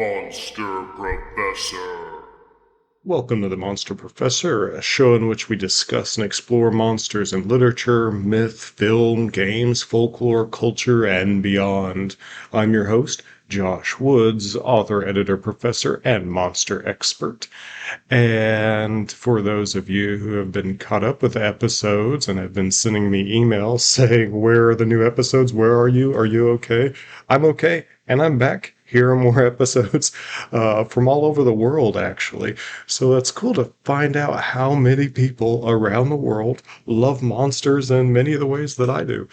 Monster Professor. Welcome to the Monster Professor, a show in which we discuss and explore monsters in literature, myth, film, games, folklore, culture, and beyond. I'm your host, Josh Woods, author, editor, professor, and monster expert. And for those of you who have been caught up with episodes and have been sending me emails saying, "Where are the new episodes? Where are you? Are you okay?" I'm okay, and I'm back. Here are more episodes from all over the world, actually. So it's cool to find out how many people around the world love monsters in many of the ways that I do.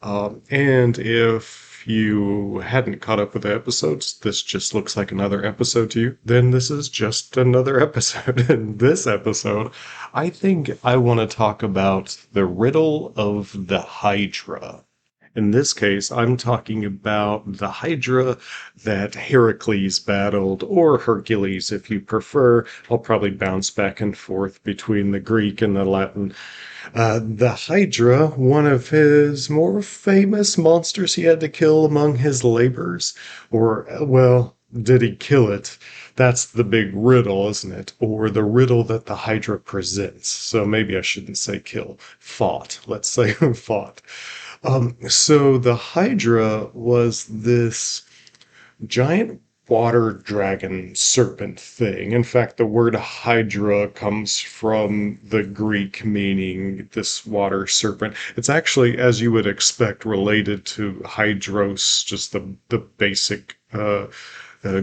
And if you hadn't caught up with the episodes, this just looks like another episode to you, then this is just another episode. In this episode, I think I want to talk about the riddle of the Hydra. In this case, I'm talking about the Hydra that Herakles battled, or Hercules if you prefer. I'll probably bounce back and forth between the Greek and the Latin. The Hydra, one of his more famous monsters he had to kill among his labors. Or, well, did he kill it? That's the big riddle, isn't it? Or the riddle that the Hydra presents. So maybe I shouldn't say kill. Fought. Let's say fought. So the Hydra was this giant water dragon serpent thing. In fact, the word Hydra comes from the Greek meaning this water serpent. It's actually, as you would expect, related to hydros, just the basic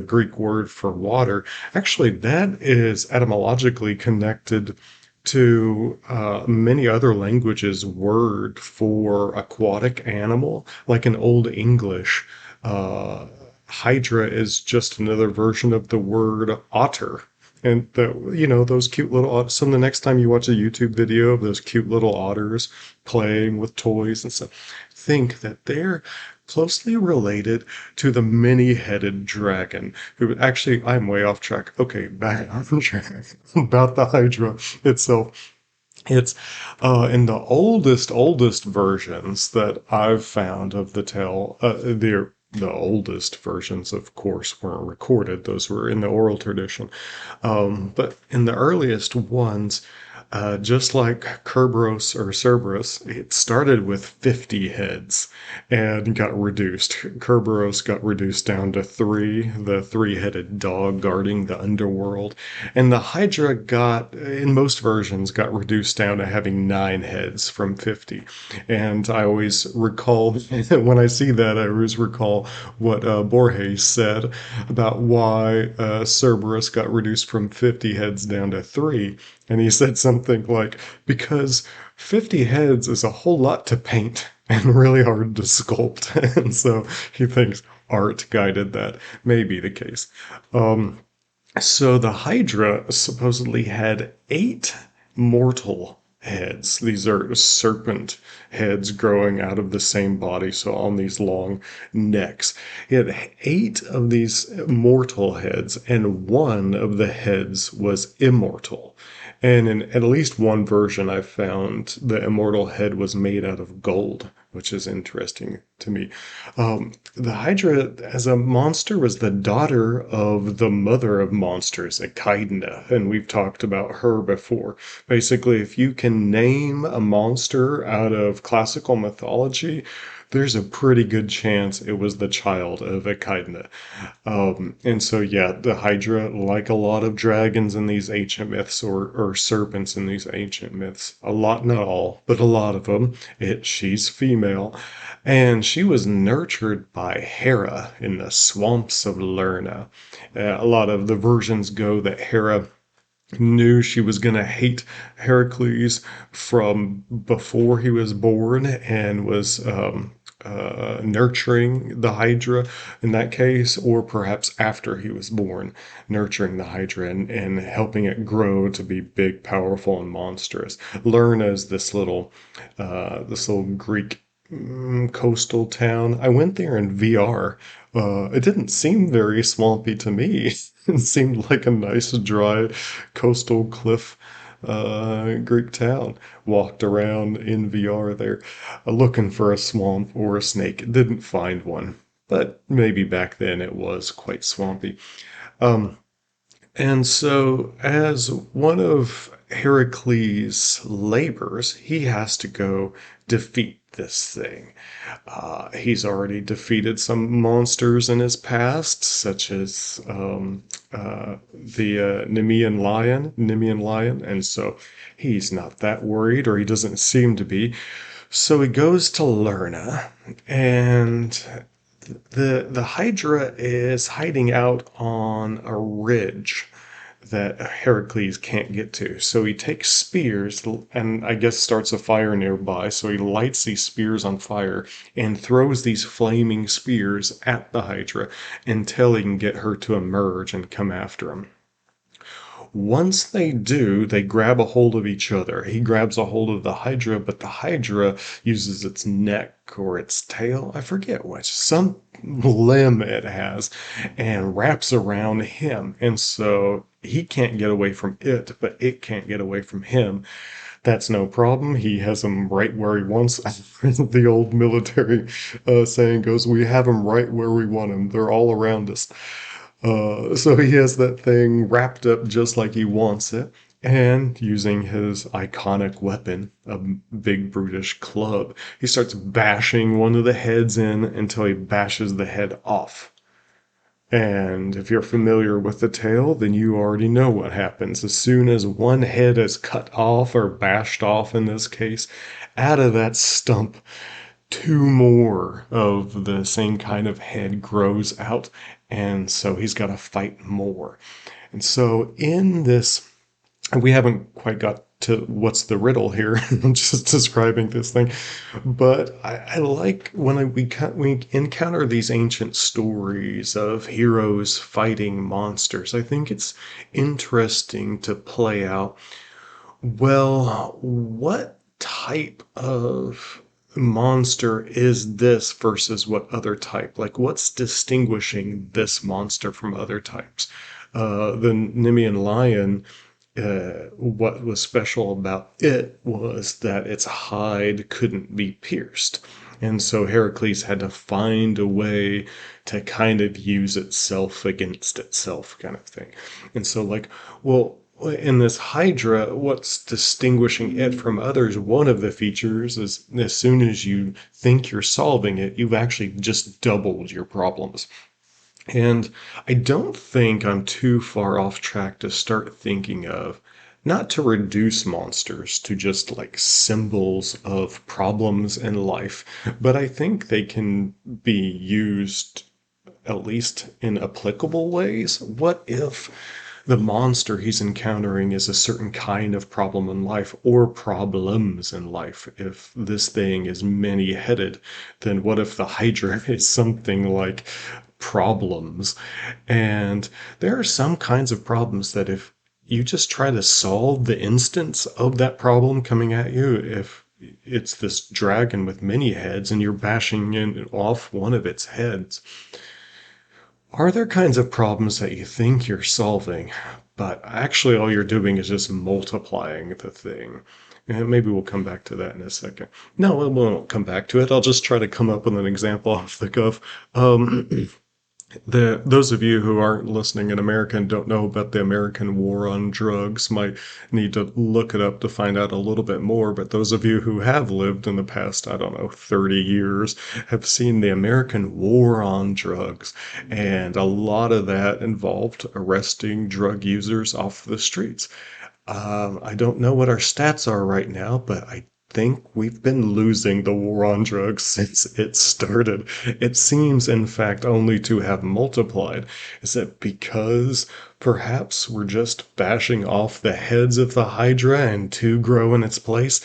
Greek word for water. Actually, that is etymologically connected to many other languages word for aquatic animal, like in Old English. Hydra is just another version of the word otter. And those cute little otters. So the next time you watch a YouTube video of those cute little otters playing with toys and stuff, think that they're closely related to the many-headed dragon. Who actually, I'm way off track. Okay, back on track about the Hydra itself. It's in the oldest versions that I've found of the tale. The oldest versions, of course, weren't recorded; those were in the oral tradition. But in the earliest ones, just like Kerberos or Cerberus, it started with 50 heads and got reduced. Kerberos got reduced down to three, the three-headed dog guarding the underworld. And the Hydra in most versions, got reduced down to having 9 heads from 50. And I always recall, when I see that, I always recall what Borges said about why Cerberus got reduced from 50 heads down to three. And he said something like, because 50 heads is a whole lot to paint and really hard to sculpt. And so he thinks art guided that. May be the case. So the Hydra supposedly had 8 mortal heads. These are serpent heads growing out of the same body, so on these long necks. He had 8 of these mortal heads, and one of the heads was immortal. And in at least one version I found, the immortal head was made out of gold, which is interesting to me. The Hydra, as a monster, was the daughter of the mother of monsters, Echidna, and we've talked about her before. Basically, if you can name a monster out of classical mythology, there's a pretty good chance it was the child of Echidna. And so, yeah, the Hydra, like a lot of dragons in these ancient myths, or serpents in these ancient myths, a lot, not all, but a lot of them, she's female. And she was nurtured by Hera in the swamps of Lerna. A lot of the versions go that Hera knew she was going to hate Heracles from before he was born and was nurturing the Hydra in that case, or perhaps after he was born, nurturing the Hydra and helping it grow to be big, powerful, and monstrous. Lerna is this little Greek coastal town. I went there in VR. It didn't seem very swampy to me. It seemed like a nice, dry, coastal cliff Greek town. Walked around in VR there, looking for a swamp or a snake. Didn't find one. but maybe back then it was quite swampy. Um, and so, as one of Heracles' labors, he has to go defeat this thing. He's already defeated some monsters in his past, such as the Nemean lion, and so he's not that worried, or he doesn't seem to be. So he goes to Lerna, and the Hydra is hiding out on a ridge that Heracles can't get to. So he takes spears and I guess starts a fire nearby. So he lights these spears on fire and throws these flaming spears at the Hydra until he can get her to emerge and come after him. Once they do, they grab a hold of each other. He grabs a hold of the Hydra, but the Hydra uses its neck or its tail, I forget which, some limb it has, and wraps around him. And so he can't get away from it, but it can't get away from him. That's no problem. He has him right where he wants. The old military saying goes, "We have him right where we want him. They're all around us." So he has that thing wrapped up just like he wants it, and using his iconic weapon, a big brutish club, he starts bashing one of the heads in until he bashes the head off. And if you're familiar with the tale, then you already know what happens. As soon as one head is cut off, or bashed off in this case, out of that stump, two more of the same kind of head grows out, and so he's got to fight more. And so in this, we haven't quite got to what's the riddle here. I'm just describing this thing, but I like when we encounter these ancient stories of heroes fighting monsters. I think it's interesting to play out, well, what type of monster is this versus what other type? Like, what's distinguishing this monster from other types? The Nemean lion, what was special about it was that its hide couldn't be pierced. And so Heracles had to find a way to kind of use itself against itself, kind of thing. And so, like, well, in this Hydra, what's distinguishing it from others, one of the features is as soon as you think you're solving it, you've actually just doubled your problems. And I don't think I'm too far off track to start thinking of not to reduce monsters to just like symbols of problems in life, but I think they can be used at least in applicable ways. What if the monster he's encountering is a certain kind of problem in life or problems in life? If this thing is many headed, then what if the Hydra is something like problems? And there are some kinds of problems that if you just try to solve the instance of that problem coming at you, if it's this dragon with many heads and you're bashing in off one of its heads, are there kinds of problems that you think you're solving, but actually all you're doing is just multiplying the thing? And maybe we'll come back to that in a second. No, we won't come back to it. I'll just try to come up with an example off the cuff. Those of you who aren't listening in America and don't know about the American war on drugs might need to look it up to find out a little bit more. But those of you who have lived in the past, I don't know, 30 years, have seen the American war on drugs. And a lot of that involved arresting drug users off the streets. I don't know what our stats are right now, but I think we've been losing the war on drugs since it started. It seems, in fact, only to have multiplied. Is it because perhaps we're just bashing off the heads of the Hydra and two grow in its place,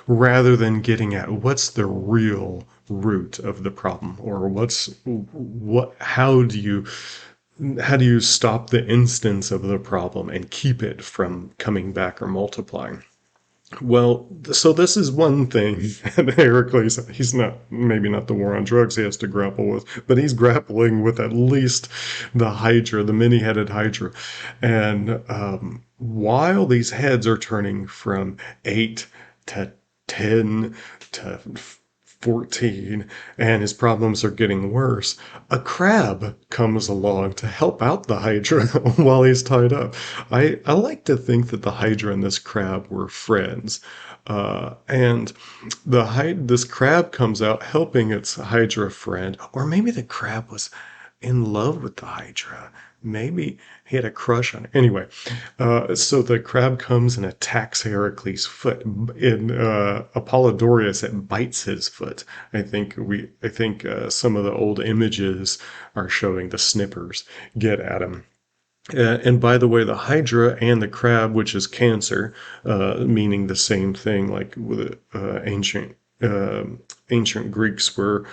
rather than getting at what's the real root of the problem, or how do you stop the instance of the problem and keep it from coming back or multiplying? Well, so this is one thing that Heracles, he's not, maybe not the war on drugs he has to grapple with, but he's grappling with at least the Hydra, the many-headed Hydra. And while these heads are turning from 8 to 10 to 14 and his problems are getting worse, a crab comes along to help out the Hydra while he's tied up. I like to think that the Hydra and this crab were friends. And this crab comes out helping its Hydra friend, or maybe the crab was in love with the Hydra. Maybe he had a crush on her. Anyway, so the crab comes and attacks Heracles' foot. In Apollodorus, it bites his foot. I think some of the old images are showing the snippers get at him. And by the way, the Hydra and the crab, which is cancer, meaning the same thing, like with uh, ancient Greeks were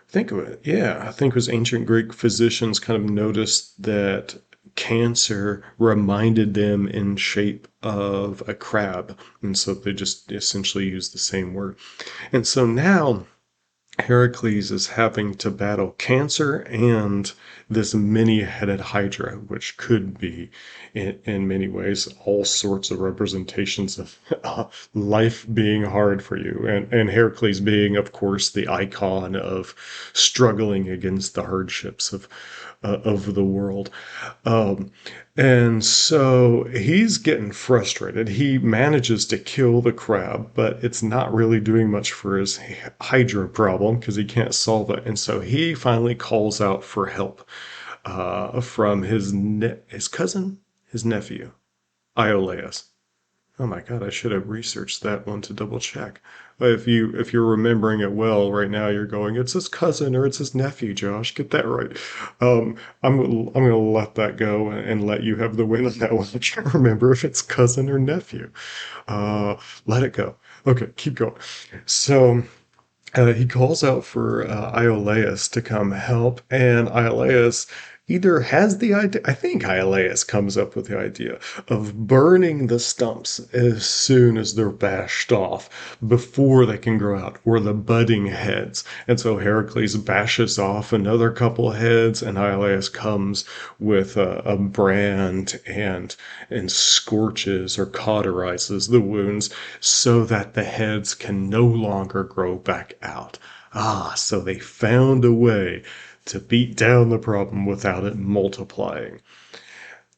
think of it. Yeah, I think it was ancient Greek physicians kind of noticed that cancer reminded them in shape of a crab. And so they just essentially used the same word. And so now Heracles is having to battle cancer and this many-headed Hydra, which could be, in many ways, all sorts of representations of life being hard for you, and Heracles being, of course, the icon of struggling against the hardships of the world. Um, and so he's getting frustrated. He manages to kill the crab, but it's not really doing much for his Hydra problem because he can't solve it. And so he finally calls out for help from his cousin, his nephew, Iolaus. Oh my God, I should have researched that one to double check. If you're remembering it well right now, you're going, it's his cousin or it's his nephew, Josh. Get that right. I'm gonna let that go and let you have the win on that one. I can't remember if it's cousin or nephew. Let it go. Okay, keep going. So he calls out for Iolaus to come help, and Iolaus either has the idea, I think Iolaus comes up with the idea of burning the stumps as soon as they're bashed off before they can grow out, or the budding heads. And so Heracles bashes off another couple heads, and Iolaus comes with a brand and scorches or cauterizes the wounds so that the heads can no longer grow back out. Ah, so they found a way to beat down the problem without it multiplying.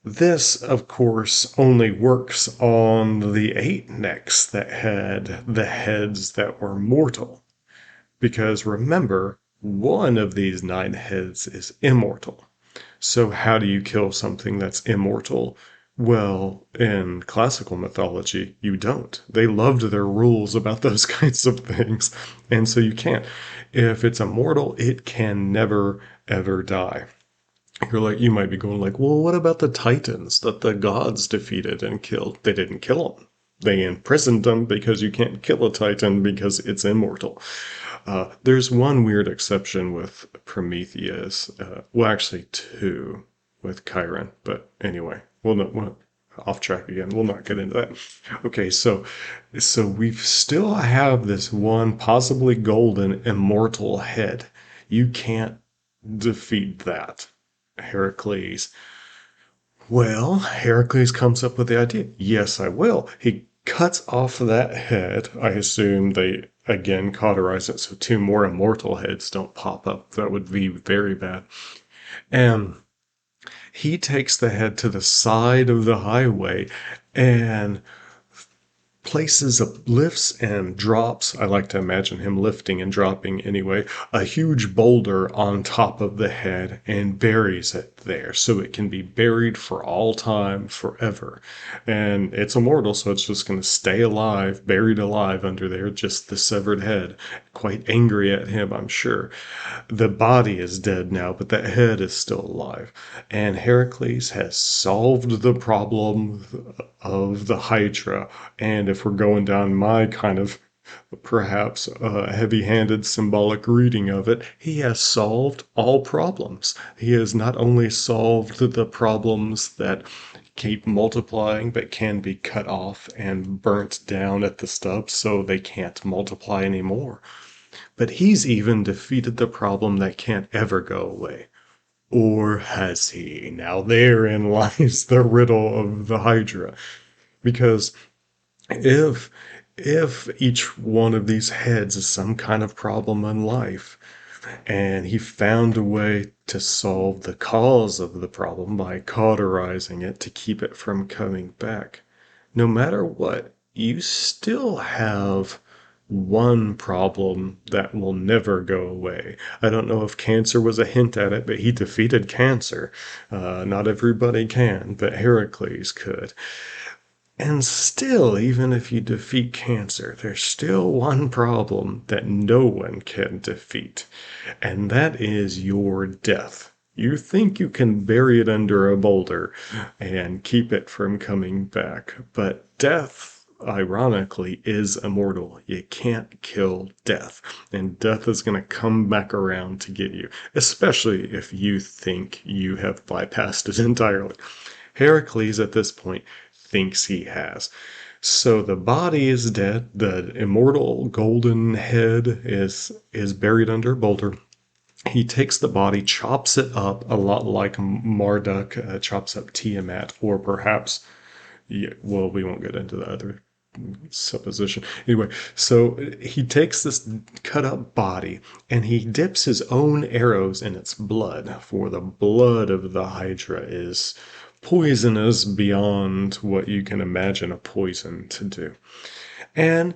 This, of course, only works on the 8 necks that had the heads that were mortal. Because remember, one of these 9 heads is immortal. So, how do you kill something that's immortal? Well, in classical mythology, you don't. They loved their rules about those kinds of things, and so you can't. If it's immortal, it can never, ever die. You might be going like, well, what about the Titans that the gods defeated and killed? They didn't kill them. They imprisoned them because you can't kill a Titan because it's immortal. There's one weird exception with Prometheus. Well, actually, two with Chiron. But anyway, we'll off track again. We'll not get into that. Okay, so we still have this one possibly golden immortal head. You can't defeat that, Heracles. Well, Heracles comes up with the idea. Yes, I will. He cuts off that head. I assume they again cauterize it so 2 more immortal heads don't pop up. That would be very bad. And he takes the head to the side of the highway and lifts and drops. I like to imagine him lifting and dropping anyway, a huge boulder on top of the head and buries it there so it can be buried for all time, forever. And it's immortal, so it's just going to stay alive, buried alive under there, just the severed head. Quite angry at him, I'm sure. The body is dead now, but that head is still alive. And Heracles has solved the problem of the Hydra. And if we're going down my kind of perhaps heavy-handed symbolic reading of it, he has solved all problems. He has not only solved the problems that keep multiplying but can be cut off and burnt down at the stubs so they can't multiply anymore, but he's even defeated the problem that can't ever go away. Or has he? Now therein lies the riddle of the Hydra. Because if if each one of these heads is some kind of problem in life, and he found a way to solve the cause of the problem by cauterizing it to keep it from coming back, no matter what, you still have one problem that will never go away. I don't know if cancer was a hint at it, but he defeated cancer. Not everybody can, but Herakles could. And still, even if you defeat cancer, there's still one problem that no one can defeat, and that is your death. You think you can bury it under a boulder and keep it from coming back, but death, ironically, is immortal. You can't kill death, and death is going to come back around to get you, especially if you think you have bypassed it entirely. Heracles at this point thinks he has. So the body is dead. The immortal golden head is buried under a boulder. He takes the body, chops it up a lot like Marduk chops up Tiamat, or perhaps, yeah, well, we won't get into the other supposition. Anyway, so he takes this cut up body and he dips his own arrows in its blood, for the blood of the Hydra is poisonous beyond what you can imagine a poison to do. And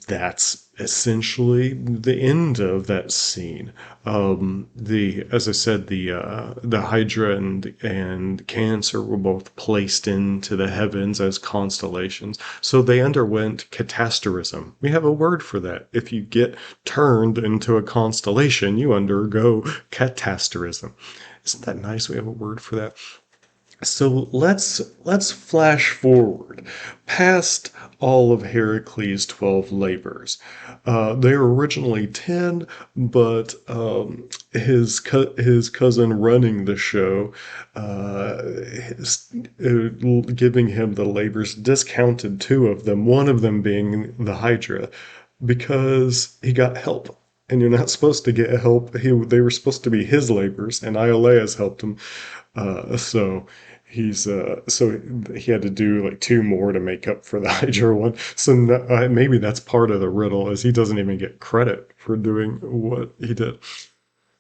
that's essentially the end of that scene. As I said, the Hydra and Cancer were both placed into the heavens as constellations, so they underwent catasterism. We have a word for that. If you get turned into a constellation, you undergo catasterism. Isn't that nice? We have a word for that. So let's flash forward past all of Heracles' 12 labors. They were originally 10, but his cousin running the show, giving him the labors, discounted two of them. One of them being the Hydra, because he got help. And you're not supposed to get help. They were supposed to be his labors, and Iolaus helped him. So so he had to do like two more to make up for the Hydra one. So maybe that's part of the riddle, is he doesn't even get credit for doing what he did.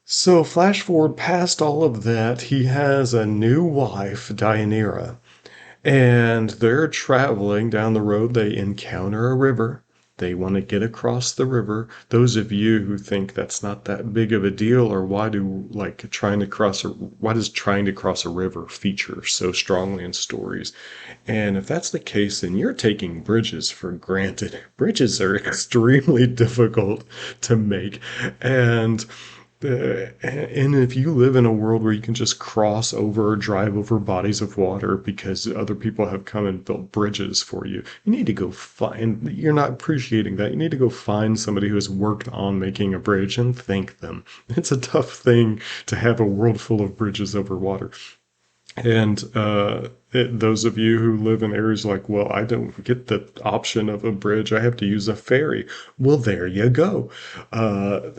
So flash forward past all of that, he has a new wife, Deianira, and they're traveling down the road. They encounter a river. They want to get across the river. Those of you who think that's not that big of a deal, or why does trying to cross a river feature so strongly in stories? And if that's the case, then you're taking bridges for granted. Bridges are extremely difficult to make, and if you live in a world where you can just cross over or drive over bodies of water because other people have come and built bridges for you, you need to go find, you're not appreciating that. You need to go find somebody who has worked on making a bridge and thank them. It's a tough thing to have a world full of bridges over water. And those of you who live in areas like, well, I don't get the option of a bridge, I have to use a ferry. Well, there you go.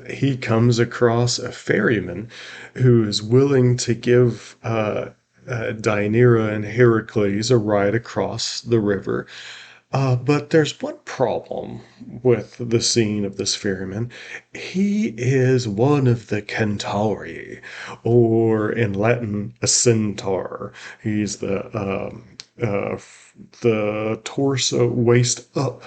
He comes across a ferryman who is willing to give Deianira and Heracles a ride across the river. But there's one problem with the scene of this ferryman. He is one of the Centauri, or in Latin, a centaur. He's the torso waist up.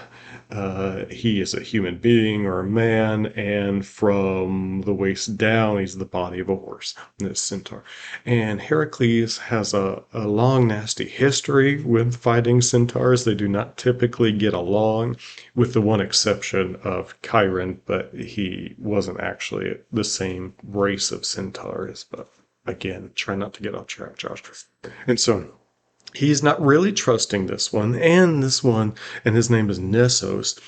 He is a human being or a man, and from the waist down, he's the body of a horse, this centaur. And Heracles has a long, nasty history with fighting centaurs. They do not typically get along, with the one exception of Chiron, but he wasn't actually the same race of centaurs. But again, try not to get off track, Josh. And so he's not really trusting this one, and this one, and his name is Nessos,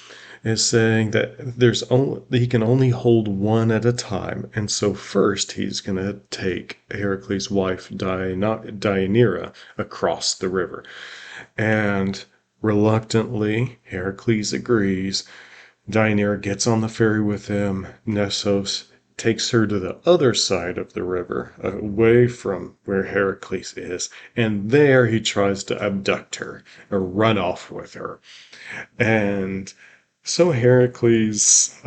is saying that he can only hold one at a time. And so first he's going to take Heracles' wife Deianira across the river, and reluctantly Heracles agrees. Deianira gets on the ferry with him. Nessos takes her to the other side of the river, away from where Heracles is, and there he tries to abduct her or run off with her. And so Heracles,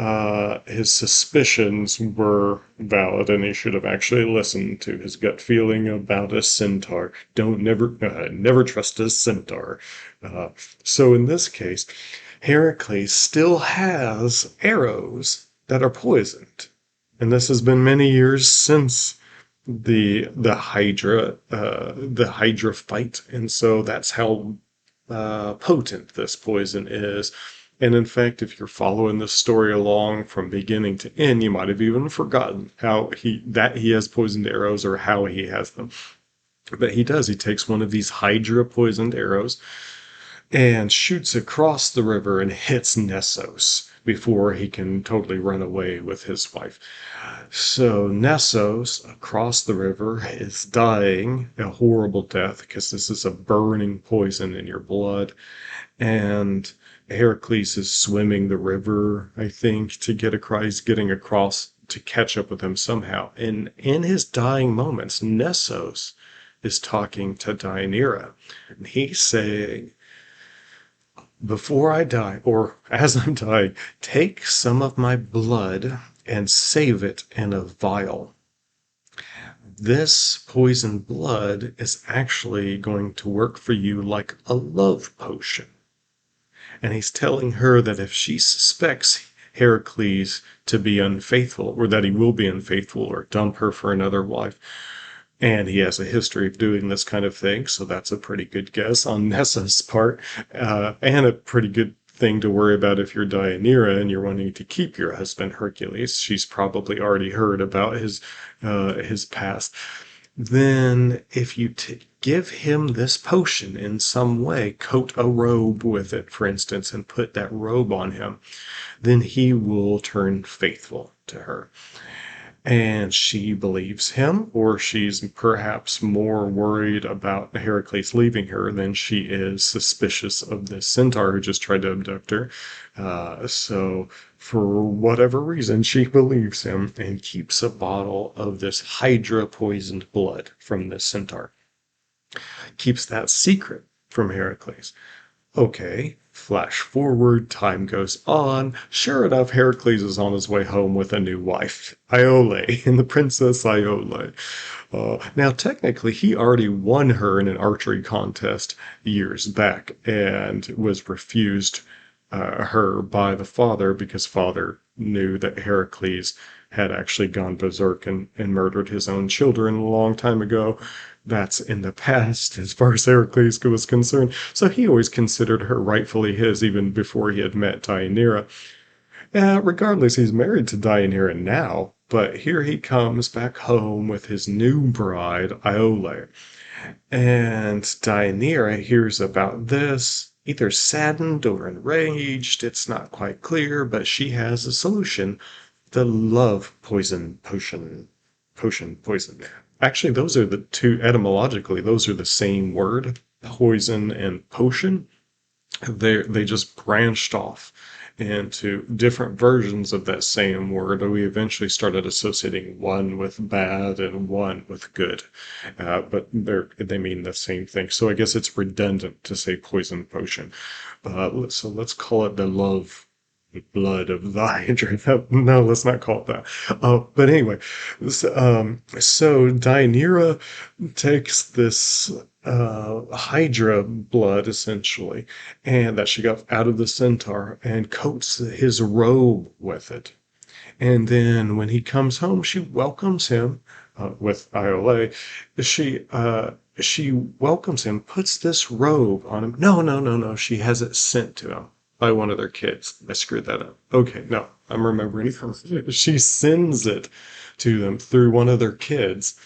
his suspicions were valid, and he should have actually listened to his gut feeling about a centaur. Don't never trust a centaur. Uh, so in this case, Heracles still has arrows that are poisoned, and this has been many years since the Hydra fight, and so that's how potent this poison is. And in fact, if you're following this story along from beginning to end, you might have even forgotten how he has poisoned arrows or how he has them. But he does. He takes one of these Hydra poisoned arrows and shoots across the river and hits Nessos before he can totally run away with his wife. So Nessos, across the river, is dying a horrible death because this is a burning poison in your blood. And Heracles is swimming the river, I think, to get across. He's getting across to catch up with him somehow. And in his dying moments, Nessos is talking to Deianira. And he's saying, before I die, or as I'm dying, take some of my blood and save it in a vial. This poisoned blood is actually going to work for you like a love potion. And he's telling her that if she suspects Heracles to be unfaithful, or that he will be unfaithful, or dump her for another wife, and he has a history of doing this kind of thing, so that's a pretty good guess on Nessa's part, and a pretty good thing to worry about if you're Deianira and you're wanting to keep your husband Hercules. She's probably already heard about his past. Then, if you give him this potion in some way, coat a robe with it, for instance, and put that robe on him, then he will turn faithful to her. And she believes him, or she's perhaps more worried about Heracles leaving her than she is suspicious of this centaur who just tried to abduct her. So, for whatever reason, she believes him and keeps a bottle of this Hydra poisoned blood from this centaur. Keeps that secret from Heracles. Okay, flash forward, time goes on. Sure enough, Heracles is on his way home with a new wife, Iole, and the princess Iole. Now, technically, he already won her in an archery contest years back and was refused her by the father because father knew that Heracles had actually gone berserk and murdered his own children a long time ago. That's in the past as far as Heracles was concerned. So he always considered her rightfully his even before he had met Deianira. Regardless, he's married to Deianira now, but here he comes back home with his new bride, Iole. And Deianira hears about this, either saddened or enraged, it's not quite clear, but she has a solution. The love poison. Actually, those are the two, etymologically, those are the same word, poison and potion. They just branched off into different versions of that same word. We eventually started associating one with bad and one with good, but they mean the same thing. So I guess it's redundant to say poison potion. So let's call it the love blood of the Hydra. No, let's not call it that. But anyway, so Deianira takes this Hydra blood, essentially, and that she got out of the centaur, and coats his robe with it. And then when he comes home, she welcomes him with Iole. She welcomes him, puts this robe on him. No. She has it sent to him by one of their kids. I screwed that up. Okay, no, I'm remembering. She sends it to them through one of their kids.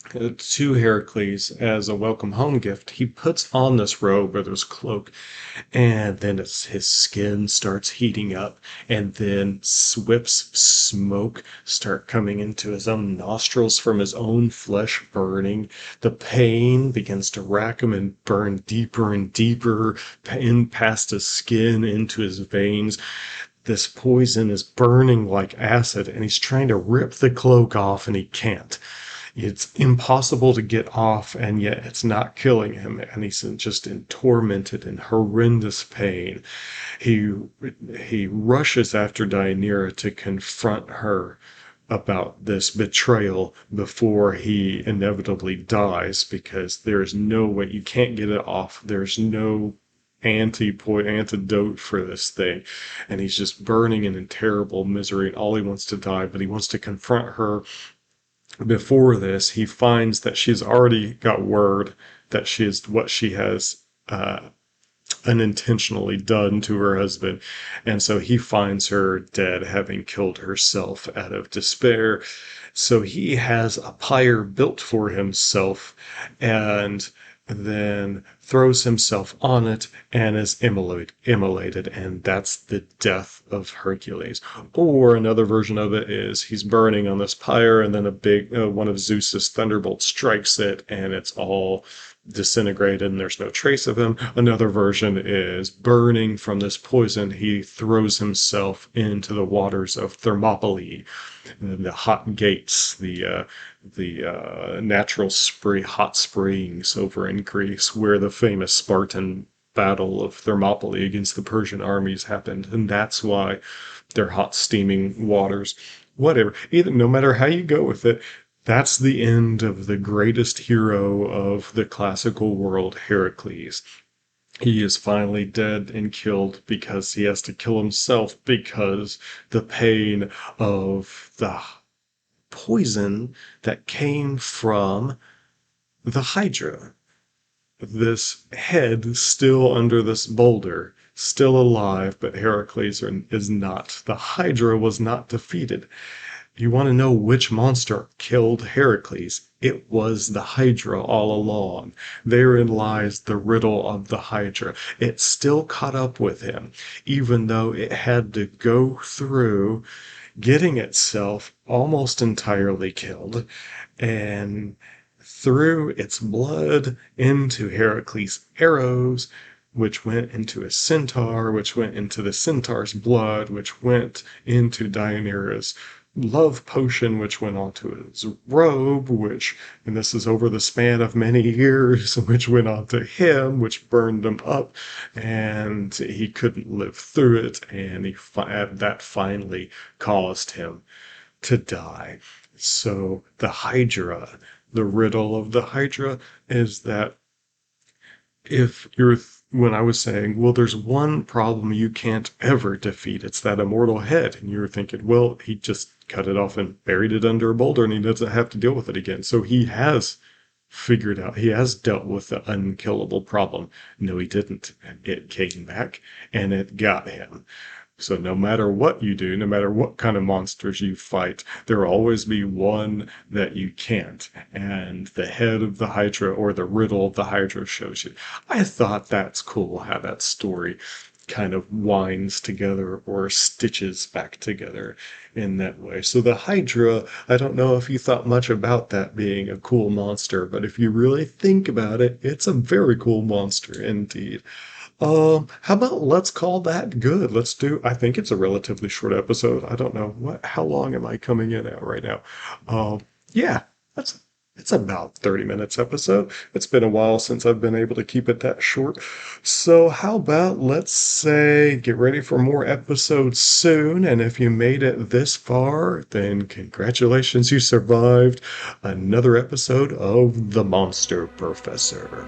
To Heracles as a welcome home gift. He puts on this robe or this cloak, and then his skin starts heating up, and then whips smoke start coming into his own nostrils from his own flesh burning. The pain begins to rack him and burn deeper and deeper in past his skin into his veins. this poison is burning like acid, and he's trying to rip the cloak off, and he can't. It's impossible to get off, and yet it's not killing him, and he's just in tormented and horrendous pain. He he rushes after Deianira to confront her about this betrayal before he inevitably dies, because there's no way, you can't get it off. There's no antidote for this thing, and he's just burning in terrible misery, and all he wants to die, but he wants to confront her. Before this, he finds that she's already got word that she is what she has unintentionally done to her husband. And so he finds her dead, having killed herself out of despair. So he has a pyre built for himself, and then throws himself on it and is immolated, and that's the death of Hercules. Or another version of it is he's burning on this pyre, and then a big one of Zeus's thunderbolts strikes it, and it's all disintegrated and there's no trace of him. Another version is burning from this poison, he throws himself into the waters of Thermopylae, the hot gates, the natural hot springs over in Greece, where the famous Spartan battle of Thermopylae against the Persian armies happened, and that's why they're hot steaming waters. Whatever, either, no matter how you go with it, that's the end of the greatest hero of the classical world, Heracles. He is finally dead and killed because he has to kill himself, because the pain of the poison that came from the Hydra. This head still under this boulder, still alive, but Herakles is not. The Hydra was not defeated. You want to know which monster killed Herakles? It was the Hydra all along. Therein lies the riddle of the Hydra. It still caught up with him, even though it had to go through getting itself almost entirely killed, and threw its blood into Heracles' arrows, which went into a centaur, which went into the centaur's blood, which went into Deianira's love potion, which went onto his robe, and this is over the span of many years, which went onto him, which burned him up, and he couldn't live through it, and that finally caused him to die. So the Hydra, the riddle of the Hydra is that if you're when I was saying, well, there's one problem you can't ever defeat, it's that immortal head, and you're thinking, well, he just cut it off and buried it under a boulder, and he doesn't have to deal with it again. So he has figured out, he has dealt with the unkillable problem. No, he didn't. It came back, and it got him. So no matter what you do, no matter what kind of monsters you fight, there will always be one that you can't. And the head of the Hydra, or the riddle of the Hydra, shows you. I thought that's cool how that story kind of winds together or stitches back together in that way. So the Hydra, I don't know if you thought much about that being a cool monster, but if you really think about it, it's a very cool monster indeed. How about let's call that good? I think it's a relatively short episode. I don't know how long am I coming in at right now? Yeah, it's about 30 minutes episode. It's been a while since I've been able to keep it that short. So how about let's say get ready for more episodes soon. And if you made it this far, then congratulations, you survived another episode of The Monster Professor.